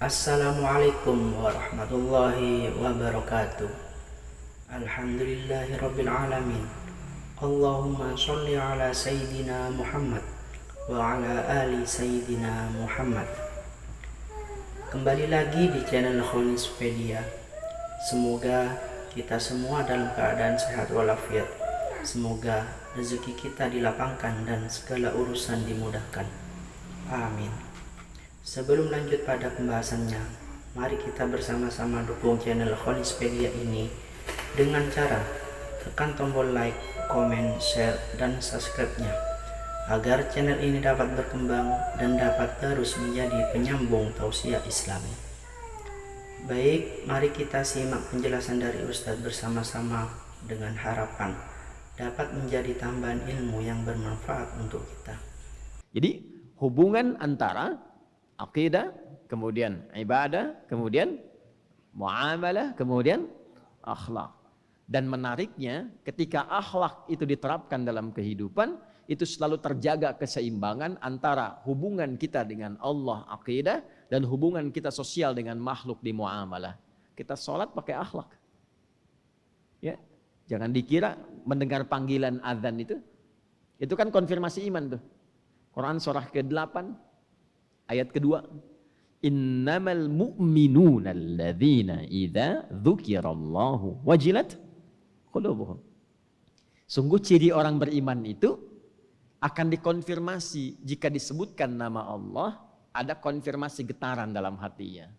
Assalamualaikum warahmatullahi wabarakatuh. Alhamdulillahirabbil alamin. Allahumma sholli ala sayyidina Muhammad wa ala ali sayyidina Muhammad. Kembali lagi di channel Khonispedia. Semoga kita semua dalam keadaan sehat walafiat. Semoga rezeki kita dilapangkan dan segala urusan dimudahkan. Amin. Sebelum lanjut pada pembahasannya, mari kita bersama-sama dukung channel Khonispedia ini dengan cara tekan tombol like, komen, share, dan subscribe-nya agar channel ini dapat berkembang dan dapat terus menjadi penyambung tausiah Islami. Baik, mari kita simak penjelasan dari Ustadz bersama-sama dengan harapan dapat menjadi tambahan ilmu yang bermanfaat untuk kita. Jadi hubungan antara akidah, kemudian ibadah, kemudian muamalah, kemudian akhlak. Dan menariknya ketika akhlak itu diterapkan dalam kehidupan, itu selalu terjaga keseimbangan antara hubungan kita dengan Allah akidah dan hubungan kita sosial dengan makhluk di muamalah. Kita sholat pakai akhlak. Ya, jangan dikira mendengar panggilan azan itu kan konfirmasi iman tuh. Quran surah ke-8 ayat kedua, innamal mu'minuna alladzina idza dzukirallahu wajilat qulubuhum. Sungguh ciri orang beriman itu akan dikonfirmasi jika disebutkan nama Allah, ada konfirmasi getaran dalam hatinya.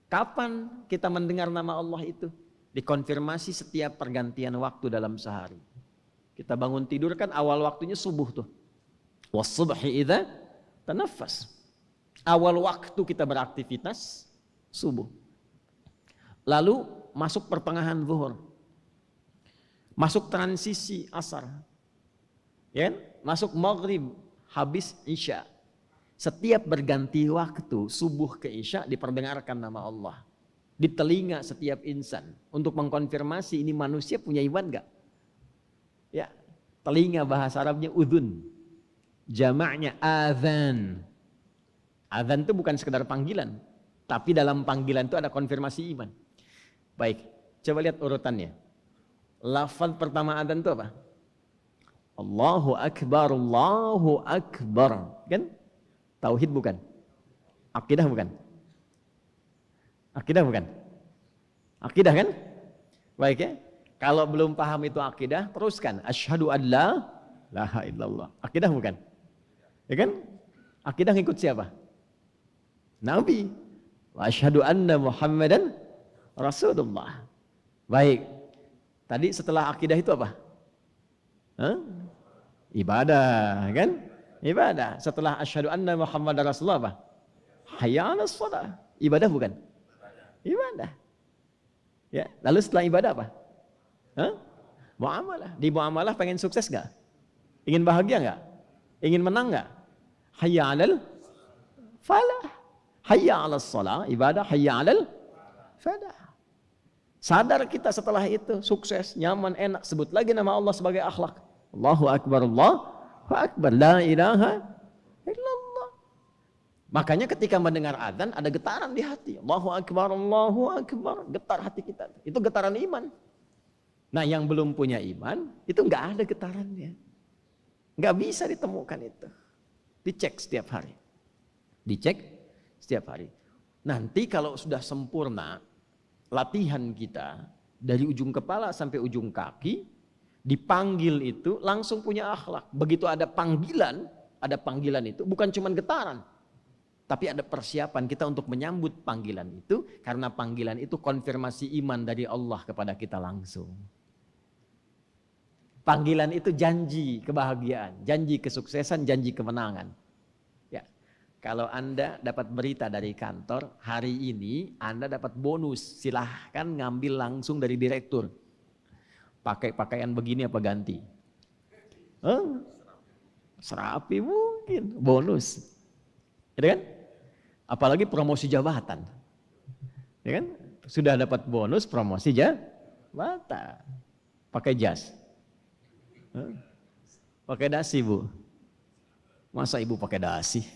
Kapan kita mendengar nama Allah itu? Dikonfirmasi setiap pergantian waktu dalam sehari. Kita bangun tidur kan awal waktunya subuh tuh. Was-subhi idza tanaffas. Awal waktu kita beraktivitas subuh. Lalu masuk pertengahan zuhur. Masuk transisi asar. Ya, masuk maghrib, habis isya. Setiap berganti waktu subuh ke isya diperdengarkan nama Allah. Di telinga setiap insan untuk mengkonfirmasi ini manusia punya iman enggak? Ya, telinga bahasa Arabnya udhun. Jamaknya azan. Azan itu bukan sekedar panggilan, tapi dalam panggilan itu ada konfirmasi iman. Baik, coba lihat urutannya. Lafaz pertama azan itu apa? Allahu Akbar, Allahu Akbar. Kan? Tauhid bukan? Akidah bukan? Akidah bukan? Akidah kan? Baik ya. Kalau belum paham itu akidah, teruskan. Asyhadu an la ilaha illallah. Akidah bukan? Ya kan? Akidah ngikut siapa? Nabi. Wa asyhadu anna Muhammadan Rasulullah. Baik. Tadi setelah akidah itu apa? Hah? Ibadah, kan? Ibadah. Setelah asyhadu anna Muhammadan Rasulullah apa? Hayya 'alas shalah. Ibadah bukan? Ibadah. Ya, lalu setelah ibadah apa? Hah? Muamalah. Di muamalah pengen sukses enggak? Ingin bahagia enggak? Ingin menang enggak? Hayya 'alal falah. Hayya 'alas shalah, ibadah, hayya 'alal falah. Sadar kita setelah itu sukses, nyaman, enak, sebut lagi nama Allah sebagai akhlak. Allahu Akbar, Allahu Akbar, la ilaha illallah. Makanya ketika mendengar azan ada getaran di hati. Allahu Akbar, Allahu Akbar, getar hati kita. Itu getaran iman. Nah, yang belum punya iman itu enggak ada getarannya. Enggak bisa ditemukan itu. Dicek setiap hari. Dicek setiap hari. Nanti kalau sudah sempurna latihan kita dari ujung kepala sampai ujung kaki, dipanggil itu langsung punya akhlak. Begitu ada panggilan itu bukan cuma getaran, tapi ada persiapan kita untuk menyambut panggilan itu, karena panggilan itu konfirmasi iman dari Allah kepada kita langsung. Panggilan itu janji kebahagiaan, janji kesuksesan, janji kemenangan. Ya, kalau Anda dapat berita dari kantor, hari ini Anda dapat bonus, silahkan ngambil langsung dari direktur. Pakai pakaian begini apa ganti? Serapi mungkin, bonus. Ya kan? Apalagi promosi jabatan. Ya kan? Sudah dapat bonus promosi jabatan. Pakai jas. Pakai dasi, Bu. Masa ibu pakai dasi?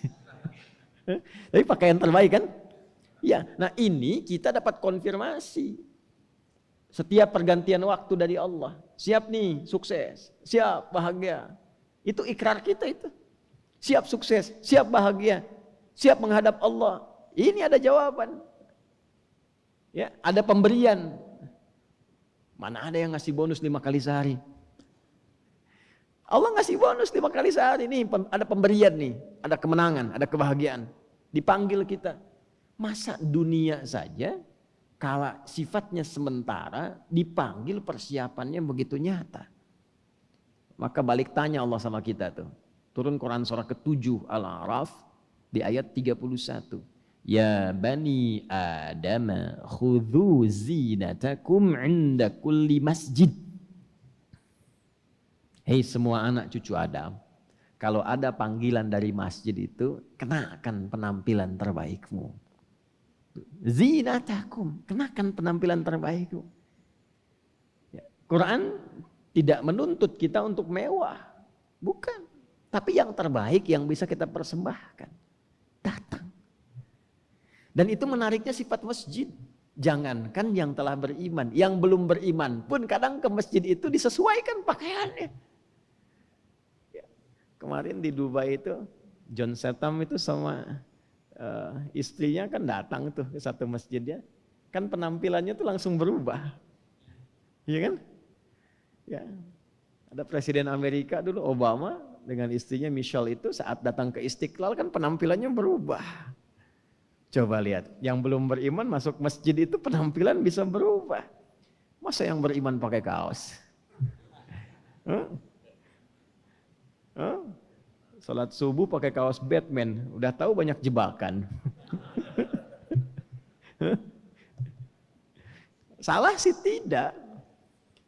Tapi pakaian terbaik kan? Ya, nah ini kita dapat konfirmasi. Setiap pergantian waktu dari Allah. Siap nih, sukses. Siap, bahagia. Itu ikrar kita itu. Siap sukses, siap bahagia. Siap menghadap Allah. Ini ada jawaban. Ya, ada pemberian. Mana ada yang ngasih bonus 5 kali sehari? Allah ngasih bonus 5 kali sehari. Nih, ada pemberian nih. Ada kemenangan, ada kebahagiaan. Dipanggil kita. Masa dunia saja kalau sifatnya sementara dipanggil persiapannya begitu nyata. Maka balik tanya Allah sama kita tuh. Turun Quran surah ke-7 Al-A'raf di ayat 31. Ya bani Adam khudhu zinatakum 'inda kulli masjid. Hei semua anak cucu Adam, kalau ada panggilan dari masjid itu, kenakan penampilan terbaikmu. Zinatakum, kenakan penampilan terbaikmu. Ya, Quran tidak menuntut kita untuk mewah, bukan. Tapi yang terbaik yang bisa kita persembahkan, datang. Dan itu menariknya sifat masjid. Jangankan yang telah beriman, yang belum beriman pun kadang ke masjid itu disesuaikan pakaiannya. Ya, kemarin di Dubai itu, John Statham itu sama istrinya kan datang tuh ke satu masjid ya. Kan penampilannya tuh langsung berubah. Iya kan? Ya. Ada Presiden Amerika dulu Obama dengan istrinya Michelle itu saat datang ke Istiqlal kan penampilannya berubah. Coba lihat, yang belum beriman masuk masjid itu penampilan bisa berubah. Masa yang beriman pakai kaos? Salat subuh pakai kaos Batman, udah tahu banyak jebakan. Salah sih tidak.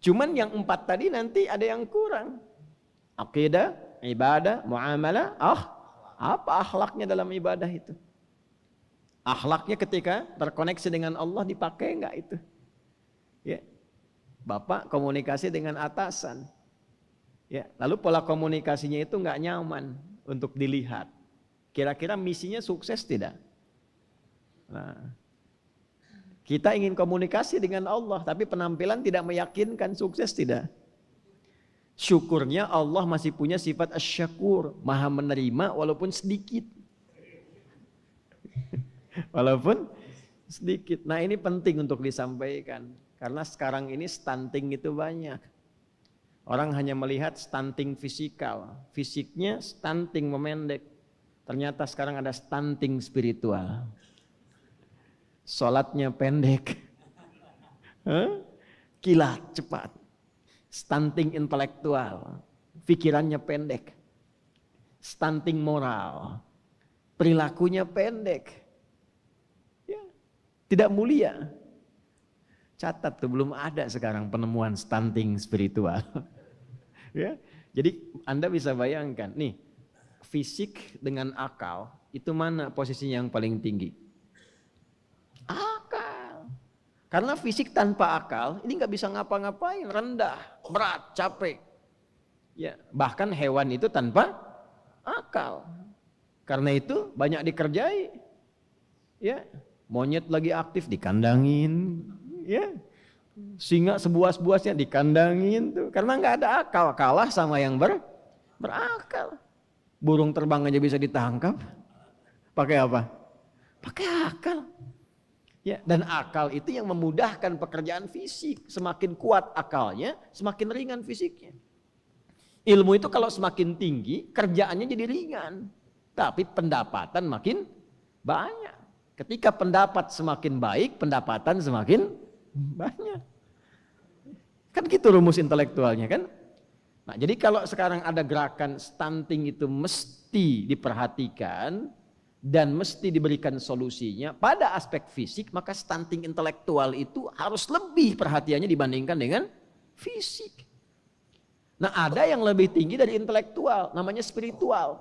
Cuman yang 4 tadi nanti ada yang kurang. Aqidah, ibadah, muamalah, apa akhlaknya dalam ibadah itu? Akhlaknya ketika terkoneksi dengan Allah dipakai enggak itu? Ya. Bapak komunikasi dengan atasan. Ya, lalu pola komunikasinya itu enggak nyaman untuk dilihat. Kira-kira misinya sukses tidak? Nah, kita ingin komunikasi dengan Allah, tapi penampilan tidak meyakinkan, sukses tidak? Syukurnya Allah masih punya sifat asy-syakur, maha menerima walaupun sedikit. Walaupun sedikit. Nah ini penting untuk disampaikan. Karena sekarang ini stunting itu banyak. Orang hanya melihat stunting fisikal. Fisiknya stunting memendek. Ternyata sekarang ada stunting spiritual. Sholatnya pendek. Kilat cepat. Stunting intelektual. Pikirannya pendek. Stunting moral. Perilakunya pendek. Tidak mulia. Catat tuh, belum ada sekarang penemuan stunting spiritual. Ya, jadi Anda bisa bayangkan, nih fisik dengan akal itu mana posisinya yang paling tinggi? Akal. Karena fisik tanpa akal ini nggak bisa ngapa-ngapain, rendah, berat, capek. Ya, bahkan hewan itu tanpa akal. Karena itu banyak dikerjai. Ya. Monyet lagi aktif dikandangin, ya. Singa sebuas-buasnya dikandangin tuh, karena nggak ada akal, kalah sama yang berakal. Burung terbang aja bisa ditangkap, pakai apa? Pakai akal. Ya, dan akal itu yang memudahkan pekerjaan fisik. Semakin kuat akalnya, semakin ringan fisiknya. Ilmu itu kalau semakin tinggi, kerjaannya jadi ringan, tapi pendapatan makin banyak. Ketika pendapat semakin baik, pendapatan semakin banyak. Kan gitu rumus intelektualnya kan? Nah, jadi kalau sekarang ada gerakan stunting itu mesti diperhatikan dan mesti diberikan solusinya pada aspek fisik, maka stunting intelektual itu harus lebih perhatiannya dibandingkan dengan fisik. Nah, ada yang lebih tinggi dari intelektual, namanya spiritual.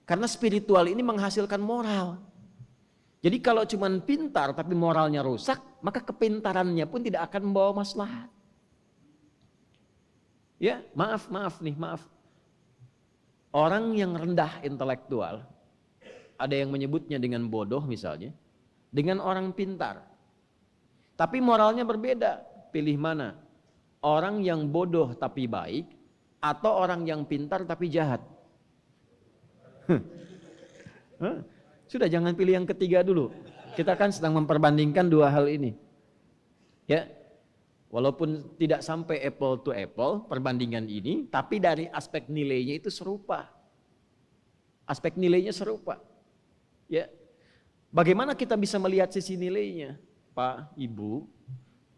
Karena spiritual ini menghasilkan moral. Jadi kalau cuma pintar tapi moralnya rusak, maka kepintarannya pun tidak akan membawa maslahat. Ya, maaf. Orang yang rendah intelektual, ada yang menyebutnya dengan bodoh misalnya, dengan orang pintar. Tapi moralnya berbeda. Pilih mana? Orang yang bodoh tapi baik atau orang yang pintar tapi jahat? Sudah, jangan pilih yang ketiga dulu. Kita kan sedang memperbandingkan dua hal ini. Ya. Walaupun tidak sampai apple to apple perbandingan ini, tapi dari aspek nilainya itu serupa. Aspek nilainya serupa. Ya. Bagaimana kita bisa melihat sisi nilainya? Pak, Ibu,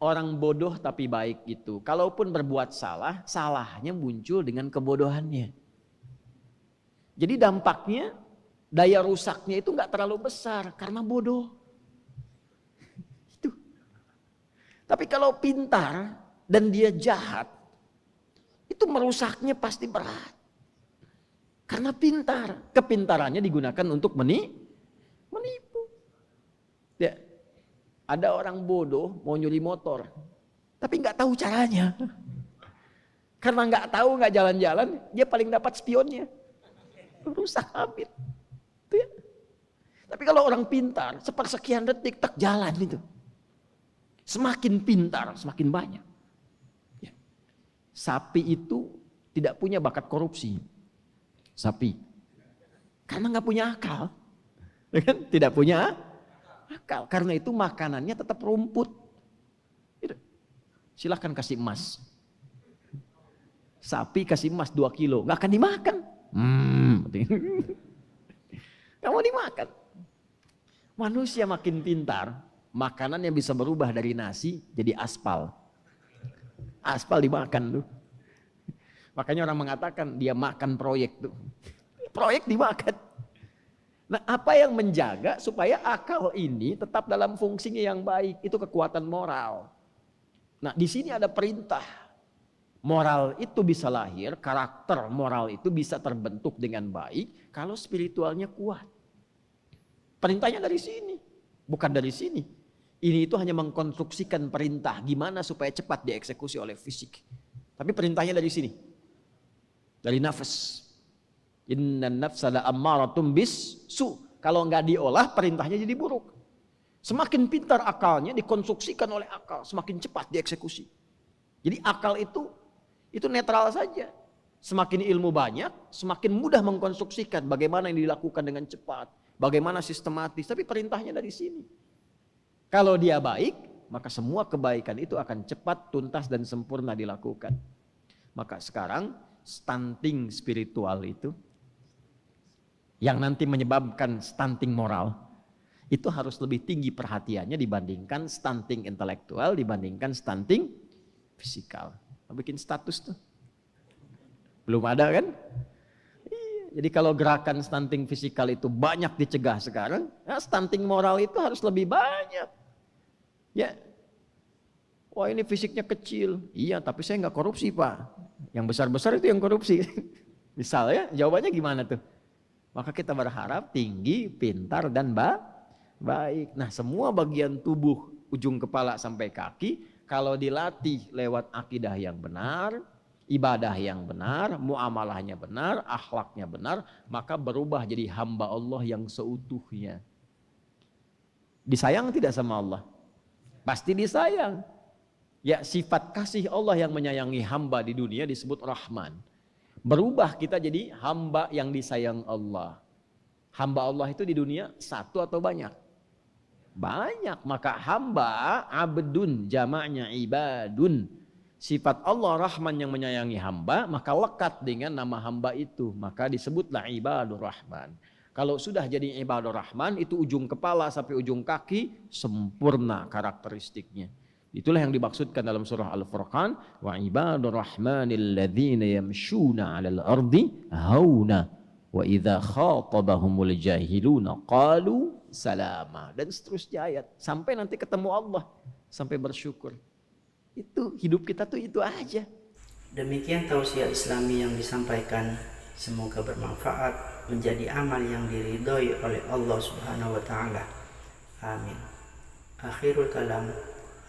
orang bodoh tapi baik itu, kalaupun berbuat salah, salahnya muncul dengan kebodohannya. Jadi dampaknya, daya rusaknya itu nggak terlalu besar karena bodoh. Itu. Tapi kalau pintar dan dia jahat, itu merusaknya pasti berat. Karena pintar, kepintarannya digunakan untuk menipu. Ya. Ada orang bodoh mau nyuri motor, tapi nggak tahu caranya. Karena nggak tahu, nggak jalan-jalan, dia paling dapat spionnya. Rusak habis. Itu ya. Tapi kalau orang pintar, sepersekian detik tak jalan itu. Semakin pintar, semakin banyak. Ya. Sapi itu tidak punya bakat korupsi. Sapi. Karena nggak punya akal. Tidak punya akal. Karena itu makanannya tetap rumput. Silahkan kasih emas. Sapi kasih emas 2 kilo, nggak akan dimakan. Nggak mau dimakan. Manusia makin pintar, makanannya bisa berubah dari nasi jadi aspal. Aspal dimakan tuh. Makanya orang mengatakan dia makan proyek tuh. Proyek dimakan. Nah, apa yang menjaga supaya akal ini tetap dalam fungsinya yang baik? Itu kekuatan moral. Nah, di sini ada perintah. Moral itu bisa lahir, karakter moral itu bisa terbentuk dengan baik kalau spiritualnya kuat. Perintahnya dari sini, bukan dari sini. Ini itu hanya mengkonstruksikan perintah gimana supaya cepat dieksekusi oleh fisik. Tapi perintahnya dari sini. Dari nafas. Innan nafsa la'ammaratum bis-su. Kalau nggak diolah, perintahnya jadi buruk. Semakin pintar akalnya dikonstruksikan oleh akal, semakin cepat dieksekusi. Jadi akal itu netral saja. Semakin ilmu banyak, semakin mudah mengkonstruksikan bagaimana yang dilakukan dengan cepat, bagaimana sistematis. Tapi perintahnya dari sini. Kalau dia baik, maka semua kebaikan itu akan cepat, tuntas dan sempurna dilakukan. Maka sekarang stunting spiritual itu yang nanti menyebabkan stunting moral itu harus lebih tinggi perhatiannya dibandingkan stunting intelektual, dibandingkan stunting fisikal. Bikin status tuh belum ada kan? Iya. Jadi kalau gerakan stunting fisikal itu banyak dicegah sekarang, ya stunting moral itu harus lebih banyak. Ya, wah ini fisiknya kecil, iya tapi saya nggak korupsi Pak. Yang besar-besar itu yang korupsi. Misalnya jawabannya gimana tuh? Maka kita berharap tinggi, pintar, dan baik. Nah semua bagian tubuh, ujung kepala sampai kaki, kalau dilatih lewat akidah yang benar, ibadah yang benar, muamalahnya benar, akhlaknya benar, maka berubah jadi hamba Allah yang seutuhnya. Disayang tidak sama Allah? Pasti disayang. Ya sifat kasih Allah yang menyayangi hamba di dunia disebut Rahman. Berubah kita jadi hamba yang disayang Allah. Hamba Allah itu di dunia satu atau banyak? Banyak. Maka hamba, abdun, jamaknya ibadun. Sifat Allah Rahman yang menyayangi hamba, maka lekat dengan nama hamba itu. Maka disebutlah ibadur Rahman. Kalau sudah jadi ibadur Rahman, itu ujung kepala sampai ujung kaki sempurna karakteristiknya. Itulah yang dimaksudkan dalam surah Al-Furqan, wa ibadur rahmanil ladzina yamshuna 'alal ardi hauna wa idza khatabahumul jahiluna qalu salama, dan seterusnya ayat sampai nanti ketemu Allah, sampai bersyukur. Itu hidup kita tuh itu aja. Demikian tausiah Islami yang disampaikan, semoga bermanfaat, menjadi amal yang diridhoi oleh Allah Subhanahu wa taala. Amin. Akhirul kalam.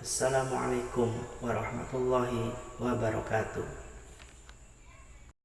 Assalamualaikum warahmatullahi wabarakatuh.